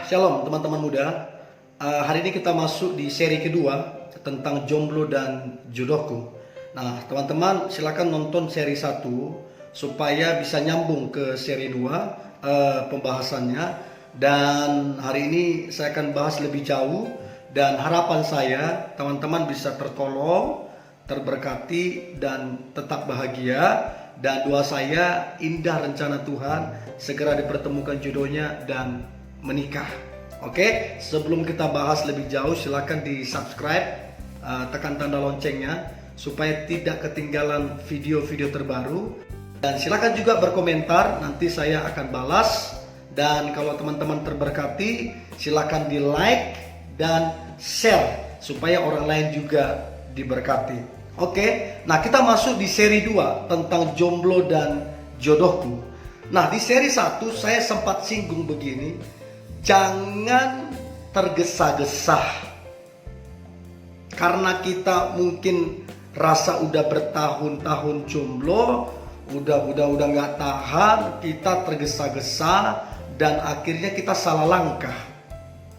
Shalom teman-teman muda. Hari ini kita masuk di seri kedua tentang jomblo dan jodohku. Nah, teman-teman silakan nonton seri 1 supaya bisa nyambung ke seri 2 pembahasannya. Dan hari ini saya akan bahas lebih jauh dan harapan saya teman-teman bisa tertolong, terberkati dan tetap bahagia. Dan doa saya indah rencana Tuhan segera dipertemukan jodohnya dan menikah. Oke, sebelum kita bahas lebih jauh silakan di subscribe, tekan tanda loncengnya supaya tidak ketinggalan video-video terbaru. Dan silakan juga berkomentar, nanti saya akan balas. Dan kalau teman-teman terberkati silakan di like dan share supaya orang lain juga diberkati. Oke, nah kita masuk di seri 2 tentang jomblo dan jodohku. Nah di seri 1 saya sempat singgung begini, jangan tergesa-gesa. Karena kita mungkin rasa udah bertahun-tahun jomblo, udah nggak tahan, kita tergesa-gesa dan akhirnya kita salah langkah.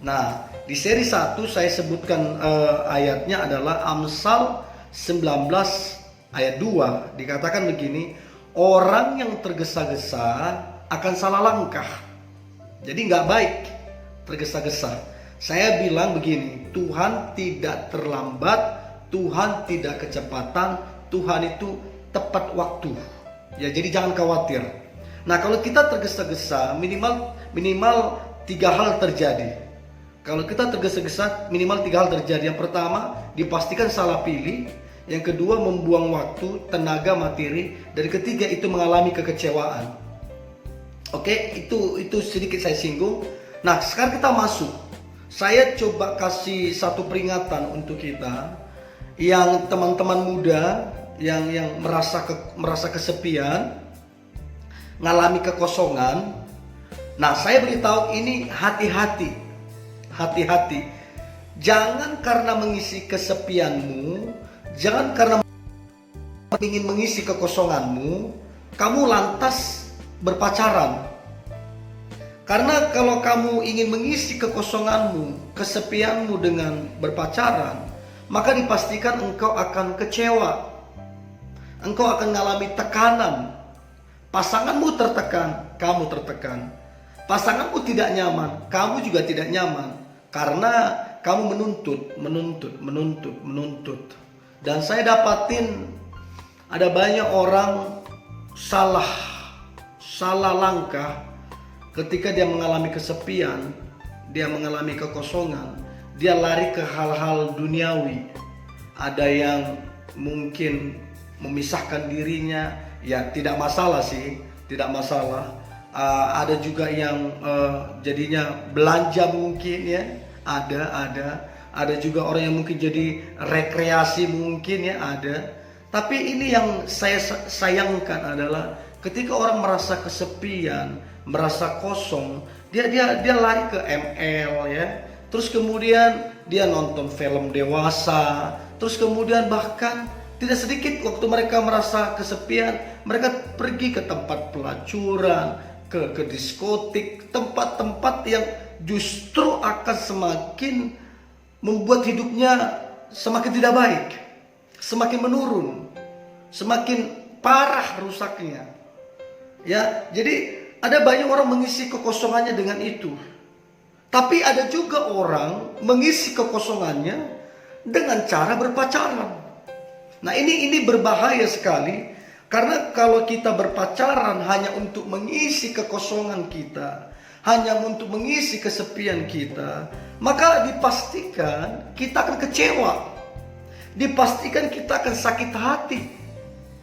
Nah di seri 1 saya sebutkan ayatnya adalah Amsal 19 ayat 2, dikatakan begini, orang yang tergesa-gesa akan salah langkah. Jadi nggak baik tergesa-gesa. Saya bilang begini, Tuhan tidak terlambat, Tuhan tidak kecepatan, Tuhan itu tepat waktu. Ya, jadi jangan khawatir. Nah, kalau kita tergesa-gesa, minimal 3 hal terjadi. Kalau kita tergesa-gesa, minimal 3 hal terjadi. Yang pertama, dipastikan salah pilih. Yang kedua, membuang waktu, tenaga, materi. Dan ketiga, itu mengalami kekecewaan. Oke, itu sedikit saya singgung. Nah, sekarang kita masuk. Saya coba kasih satu peringatan untuk kita yang teman-teman muda yang merasa kesepian, ngalami kekosongan. Nah, saya beritahu ini hati-hati. Hati-hati. Jangan karena mengisi kesepianmu, jangan karena ingin mengisi kekosonganmu, kamu lantas berpacaran. Karena kalau kamu ingin mengisi kekosonganmu, kesepianmu dengan berpacaran, maka dipastikan engkau akan kecewa. Engkau akan mengalami tekanan. Pasanganmu tertekan, kamu tertekan. Pasanganmu tidak nyaman, kamu juga tidak nyaman. Karena kamu menuntut. Dan saya dapatin ada banyak orang salah langkah ketika dia mengalami kesepian, dia mengalami kekosongan, dia lari ke hal-hal duniawi. Ada yang mungkin memisahkan dirinya, ya tidak masalah sih, tidak masalah. Ada juga yang jadinya belanja mungkin ya, ada juga orang yang mungkin jadi rekreasi mungkin ya, ada. Tapi ini yang saya sayangkan adalah ketika orang merasa kesepian, merasa kosong, dia lari ke ML ya. Terus kemudian dia nonton film dewasa, terus kemudian bahkan tidak sedikit waktu mereka merasa kesepian, mereka pergi ke tempat pelacuran, ke diskotik, tempat-tempat yang justru akan semakin membuat hidupnya semakin tidak baik, semakin menurun, semakin parah rusaknya. Ya, jadi ada banyak orang mengisi kekosongannya dengan itu. Tapi ada juga orang mengisi kekosongannya dengan cara berpacaran. Nah, ini berbahaya sekali. Karena kalau kita berpacaran hanya untuk mengisi kekosongan kita, hanya untuk mengisi kesepian kita, maka dipastikan kita akan kecewa. Dipastikan kita akan sakit hati.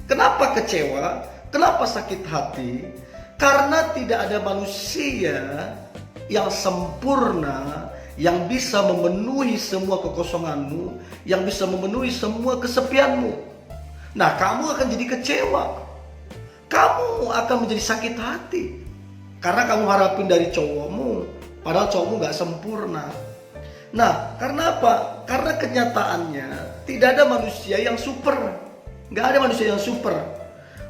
Kenapa kecewa? Kenapa sakit hati? Karena tidak ada manusia yang sempurna, yang bisa memenuhi semua kekosonganmu, yang bisa memenuhi semua kesepianmu. Nah, kamu akan jadi kecewa. Kamu akan menjadi sakit hati. Karena kamu harapin dari cowokmu, padahal cowokmu gak sempurna. Nah, karena apa? Karena kenyataannya tidak ada manusia yang super. Gak ada manusia yang super.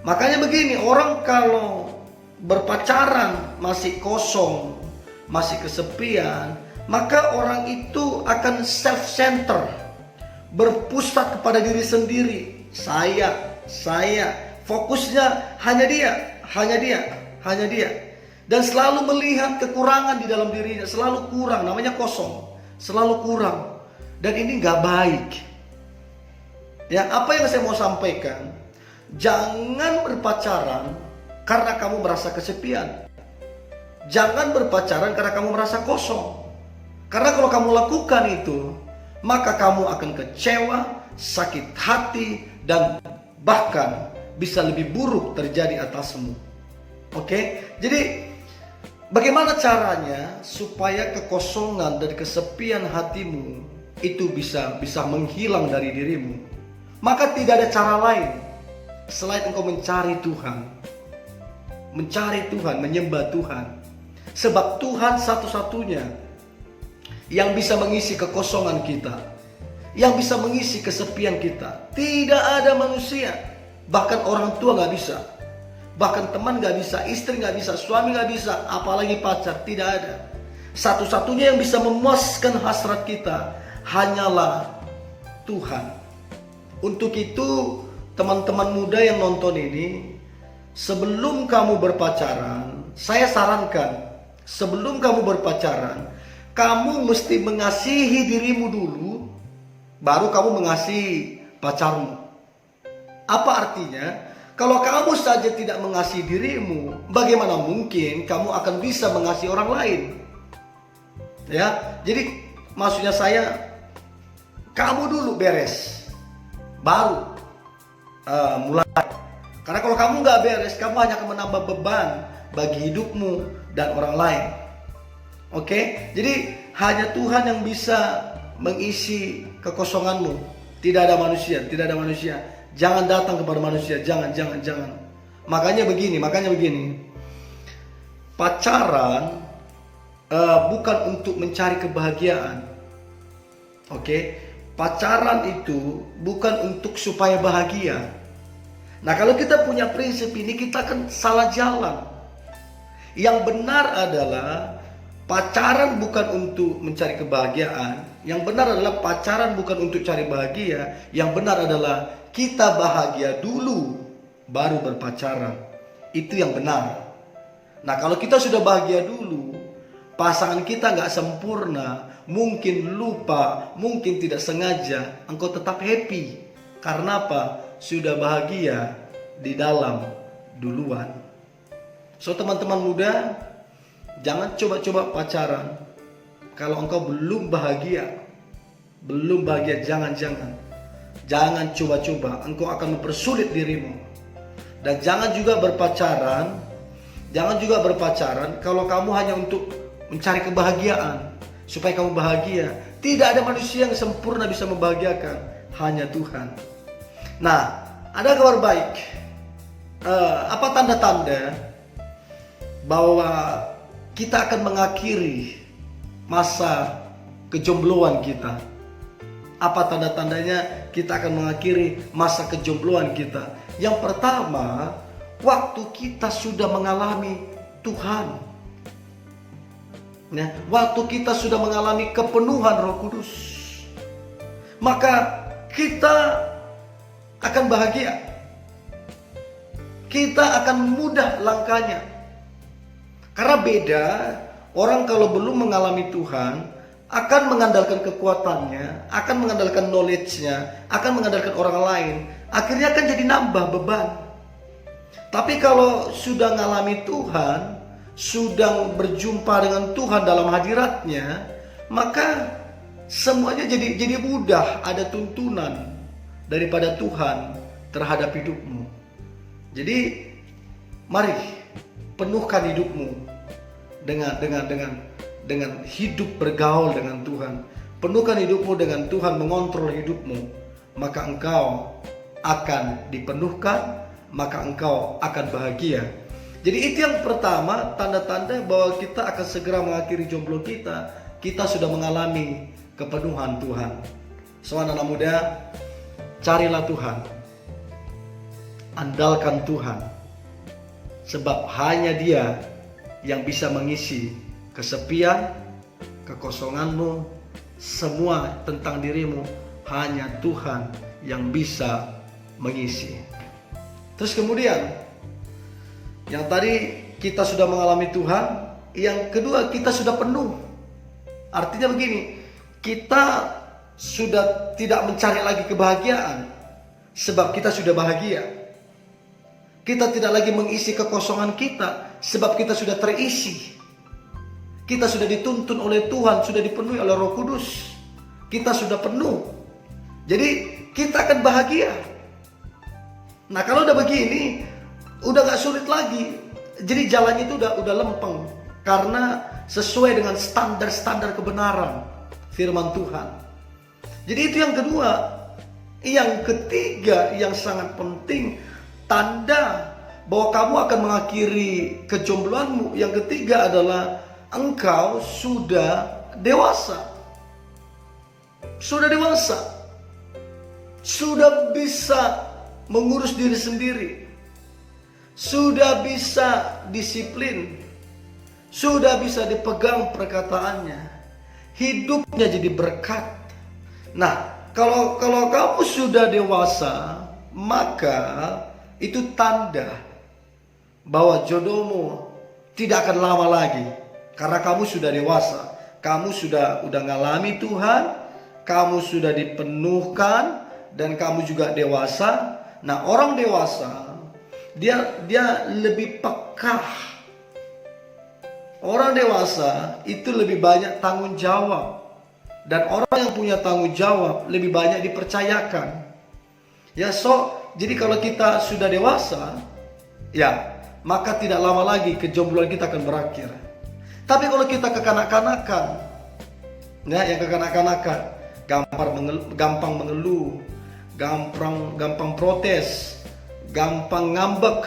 Makanya begini, orang kalau berpacaran masih kosong, masih kesepian, maka orang itu akan self-center, berpusat kepada diri sendiri. Saya, fokusnya hanya dia. Dan selalu melihat kekurangan di dalam dirinya, selalu kurang, namanya kosong, selalu kurang. Dan ini gak baik. Ya, apa yang saya mau sampaikan, jangan berpacaran karena kamu merasa kesepian. Jangan berpacaran karena kamu merasa kosong. Karena kalau kamu lakukan itu, maka kamu akan kecewa, sakit hati, dan bahkan bisa lebih buruk terjadi atasmu. Oke? Jadi bagaimana caranya supaya kekosongan dan kesepian hatimu itu bisa menghilang dari dirimu? Maka tidak ada cara lain selain engkau mencari Tuhan. Mencari Tuhan, menyembah Tuhan. Sebab Tuhan satu-satunya yang bisa mengisi kekosongan kita, yang bisa mengisi kesepian kita. Tidak ada manusia, bahkan orang tua gak bisa, bahkan teman gak bisa, istri gak bisa, suami gak bisa, apalagi pacar, tidak ada. Satu-satunya yang bisa memuaskan hasrat kita hanyalah Tuhan. Untuk itu teman-teman muda yang nonton ini, sebelum kamu berpacaran, saya sarankan, sebelum kamu berpacaran, kamu mesti mengasihi dirimu dulu, baru kamu mengasihi pacarmu. Apa artinya? Kalau kamu saja tidak mengasihi dirimu, bagaimana mungkin kamu akan bisa mengasihi orang lain? Ya, jadi maksudnya saya, kamu dulu beres, baru mulai. Karena kalau kamu nggak beres, kamu hanya akan menambah beban bagi hidupmu dan orang lain. Oke, jadi hanya Tuhan yang bisa mengisi kekosonganmu. Tidak ada manusia. Jangan datang kepada manusia, jangan. Makanya begini. Pacaran bukan untuk mencari kebahagiaan. Oke, pacaran itu bukan untuk supaya bahagia. Nah, kalau kita punya prinsip ini, kita akan salah jalan. Yang benar adalah pacaran bukan untuk mencari kebahagiaan. Yang benar adalah pacaran bukan untuk cari bahagia. Yang benar adalah kita bahagia dulu, baru berpacaran. Itu yang benar. Nah, kalau kita sudah bahagia dulu, pasangan kita gak sempurna, mungkin lupa, mungkin tidak sengaja, engkau tetap happy. Karena apa? Sudah bahagia di dalam duluan. So teman-teman muda, jangan coba-coba pacaran kalau engkau belum bahagia. Jangan coba-coba, engkau akan mempersulit dirimu. Dan jangan juga berpacaran kalau kamu hanya untuk mencari kebahagiaan, supaya kamu bahagia. Tidak ada manusia yang sempurna bisa membahagiakan, hanya Tuhan. Nah, ada kabar baik. Apa tanda-tanda bahwa kita akan mengakhiri masa kejombloan kita? Apa tanda-tandanya kita akan mengakhiri masa kejombloan kita? Yang pertama, waktu kita sudah mengalami Tuhan. Nah, waktu kita sudah mengalami kepenuhan Roh Kudus, maka kita akan bahagia. Kita akan mudah langkahnya. Karena beda, orang kalau belum mengalami Tuhan akan mengandalkan kekuatannya, akan mengandalkan knowledge-nya, akan mengandalkan orang lain. Akhirnya akan jadi nambah beban. Tapi kalau sudah mengalami Tuhan, sudah berjumpa dengan Tuhan dalam hadiratnya, maka semuanya jadi mudah, ada tuntunan daripada Tuhan terhadap hidupmu. Jadi mari penuhkan hidupmu dengan hidup bergaul dengan Tuhan. Penuhkan hidupmu dengan Tuhan mengontrol hidupmu, maka engkau akan dipenuhkan, maka engkau akan bahagia. Jadi itu yang pertama, tanda-tanda bahwa kita akan segera mengakhiri jomblo kita. Kita sudah mengalami kepenuhan Tuhan. So anak muda, carilah Tuhan, andalkan Tuhan, sebab hanya Dia yang bisa mengisi kesepian, kekosonganmu, semua tentang dirimu hanya Tuhan yang bisa mengisi. Terus kemudian, yang tadi kita sudah mengalami Tuhan, yang kedua kita sudah penuh. Artinya begini, kita sudah tidak mencari lagi kebahagiaan sebab kita sudah bahagia. Kita tidak lagi mengisi kekosongan kita sebab kita sudah terisi. Kita sudah dituntun oleh Tuhan, sudah dipenuhi oleh Roh Kudus. Kita sudah penuh. Jadi kita akan bahagia. Nah, kalau udah begini, udah gak sulit lagi. Jadi jalannya itu udah lempeng, karena sesuai dengan standar-standar kebenaran firman Tuhan. Jadi itu yang kedua. Yang ketiga yang sangat penting, tanda bahwa kamu akan mengakhiri kejombloanmu, yang ketiga adalah engkau sudah dewasa. Sudah dewasa. Sudah bisa mengurus diri sendiri. Sudah bisa disiplin. Sudah bisa dipegang perkataannya. Hidupnya jadi berkat. Nah, kalau kamu sudah dewasa, maka itu tanda bahwa jodohmu tidak akan lama lagi. Karena kamu sudah dewasa. Kamu sudah ngalami Tuhan. Kamu sudah dipenuhkan. Dan kamu juga dewasa. Nah, orang dewasa dia lebih peka. Orang dewasa itu lebih banyak tanggung jawab. Dan orang yang punya tanggung jawab lebih banyak dipercayakan. Ya, jadi kalau kita sudah dewasa, ya, maka tidak lama lagi kejombloan kita akan berakhir. Tapi kalau kita kekanak-kanakan, ya, yang kekanak-kanakan, gampang mengeluh, gampang protes, gampang ngambek,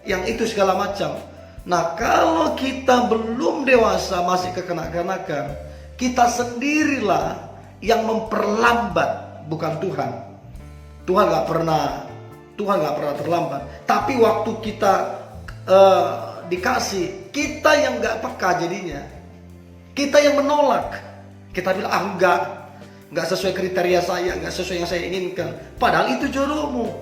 yang itu segala macam. Nah, kalau kita belum dewasa, masih kekanak-kanakan, kita sendirilah yang memperlambat, bukan Tuhan. Tuhan gak pernah terlambat. Tapi waktu kita dikasih, kita yang gak peka jadinya. Kita yang menolak. Kita bilang, enggak sesuai kriteria saya, enggak sesuai yang saya inginkan. Padahal itu jodohmu.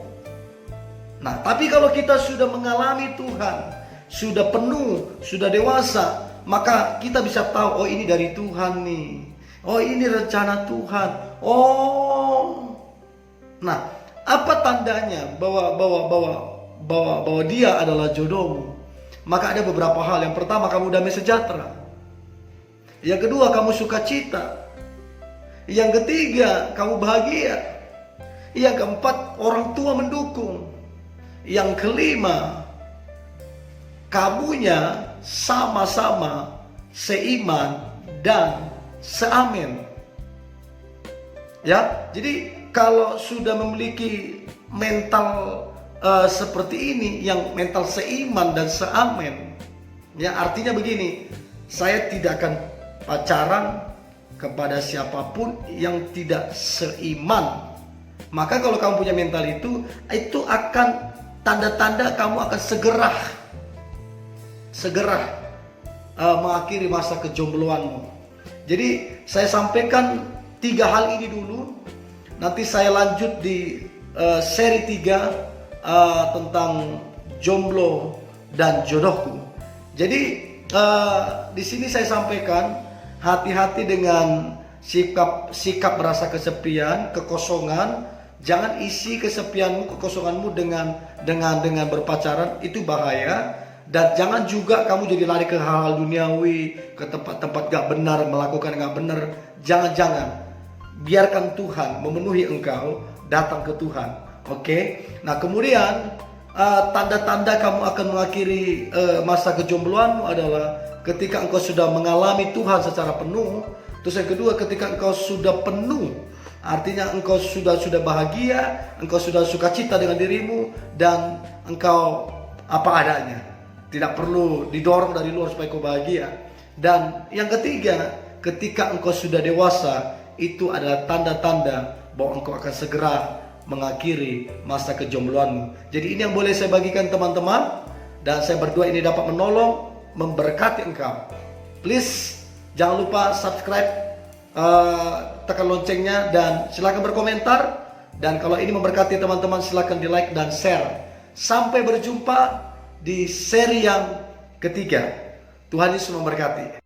Nah, tapi kalau kita sudah mengalami Tuhan, sudah penuh, sudah dewasa, maka kita bisa tahu, oh ini dari Tuhan nih. Oh ini rencana Tuhan. Oh. Nah, apa tandanya bahwa dia adalah jodohmu? Maka ada beberapa hal. Yang pertama, kamu damai sejahtera. Yang kedua, kamu sukacita. Yang ketiga, kamu bahagia. Yang keempat, orang tua mendukung. Yang kelima, kamunya sama-sama seiman dan seamin. Ya, jadi kalau sudah memiliki mental seperti ini, yang mental seiman dan seamin, ya artinya begini, saya tidak akan pacaran kepada siapapun yang tidak seiman. Maka kalau kamu punya mental itu akan tanda-tanda kamu akan segera mengakhiri masa kejombloanmu. Jadi saya sampaikan 3 hal ini dulu. Nanti saya lanjut di seri 3 tentang jomblo dan jodohku. Jadi di sini saya sampaikan, hati-hati dengan sikap merasa kesepian, kekosongan. Jangan isi kesepianmu, kekosonganmu dengan berpacaran, itu bahaya. Dan jangan juga kamu jadi lari ke hal-hal duniawi, ke tempat-tempat gak benar, melakukan gak benar. Jangan. Biarkan Tuhan memenuhi engkau, datang ke Tuhan. Oke? Nah, kemudian tanda-tanda kamu akan mengakhiri masa kejombloanmu adalah ketika engkau sudah mengalami Tuhan secara penuh. Terus yang kedua, ketika engkau sudah penuh, artinya engkau sudah bahagia, engkau sudah sukacita dengan dirimu, dan engkau apa adanya. Tidak perlu didorong dari luar supaya kau bahagia. Dan yang ketiga, ketika engkau sudah dewasa, itu adalah tanda-tanda bahwa engkau akan segera mengakhiri masa kejombloanmu. Jadi ini yang boleh saya bagikan teman-teman, dan saya berdoa ini dapat menolong, memberkati engkau. Please jangan lupa subscribe, tekan loncengnya, dan silakan berkomentar. Dan kalau ini memberkati teman-teman, silakan di like dan share. Sampai berjumpa di seri yang ketiga. Tuhan Yesus memberkati.